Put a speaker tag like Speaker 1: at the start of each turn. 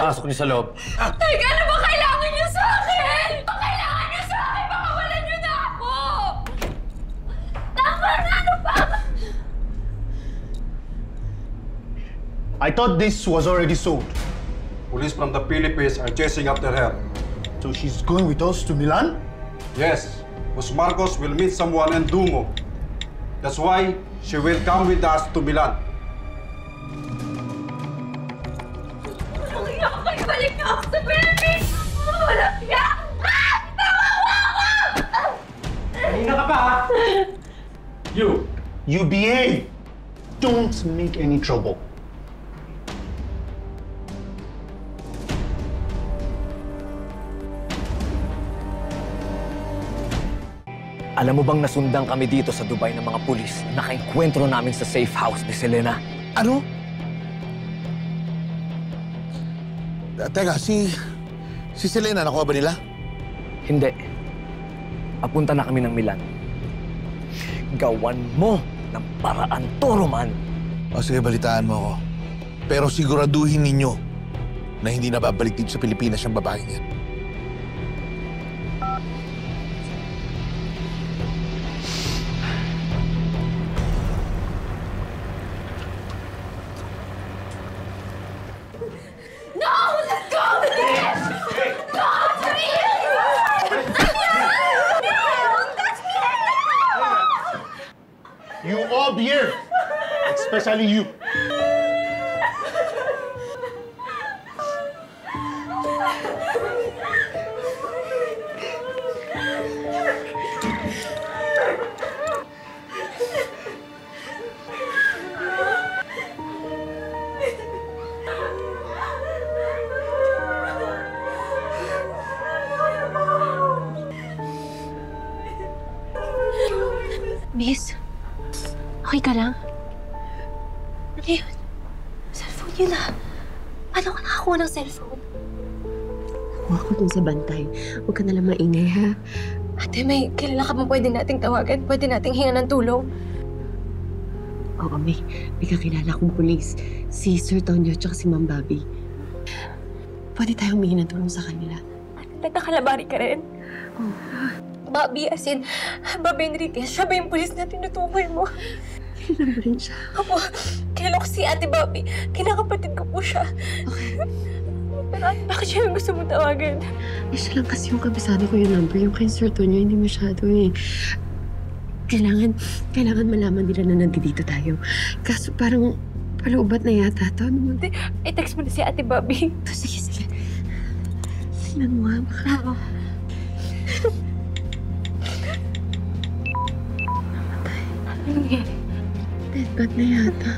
Speaker 1: Pasok niyo sa loob.
Speaker 2: Teka, ano ba kailangan niyo sa akin? Ano kailangan niyo sa akin? Makawalan niyo na ako! Tama na, ano ba?
Speaker 3: I thought this was already sold.
Speaker 4: Police from the Philippines are chasing after her.
Speaker 3: So she's going with us to Milan?
Speaker 4: Yes, Jose Marcos will meet someone in Dumo. That's why she will come with us to Milan.
Speaker 2: Balik niyo ako sa Philippines! Wala siya!
Speaker 1: Kanina ka pa, ha?
Speaker 3: You behave! Don't make any trouble.
Speaker 5: Alam mo bang nasundan kami dito sa Dubai ng mga pulis na nakaenkwentro namin sa safe house ni Selena?
Speaker 6: Ano? Teka, si Selena, nakuha ba nila?
Speaker 5: Hindi. Papunta na kami ng Milan. Gawan mo ng paraan to, Roman.
Speaker 6: O sige, balitaan mo ako. Pero siguraduhin ninyo na hindi na babalik dito sa Pilipinas yung babaeng yan.
Speaker 3: You all behave! Especially you.
Speaker 2: Miss, okay ka lang? Ano yun? Cellphone yun ah. Paano ka nakakuha ng cellphone?
Speaker 7: Nakuha ko dun sa bantay. Huwag ka nalang maingay, ha?
Speaker 2: Ate, may kilala ka bang pwede nating tawagan? Pwede nating hinga ng tulong?
Speaker 7: Oo, may kakilala kong pulis. Si Sir Tonyo at si Ma'am Bobby. Pwede tayong humingi ng tulong sa kanila.
Speaker 2: Nagkakalabari ka rin?
Speaker 7: Oo.
Speaker 2: Bobby, as in, Bobby Enriquez, siya ba yung pulis na tinutukoy mo?
Speaker 7: Kilala mo rin siya.
Speaker 2: Opo, kilala ko si Ate Bobby. Kinakapatid ko po siya.
Speaker 7: Okay.
Speaker 2: Pero ate, bakit siya yung gusto mong tawagan?
Speaker 7: Siya lang kasi yung kabisado ko yung number. Yung kay Sir Tonyo, hindi masyado eh. Kailangan malaman nila na nandito tayo. Kaso parang palubat na yata ito. Ano mo?
Speaker 2: I-text mo na si Ate Bobby.
Speaker 7: Sige. Tingnan mo ha. Baka...
Speaker 2: Ano nangyari?
Speaker 7: Deadbat na yata.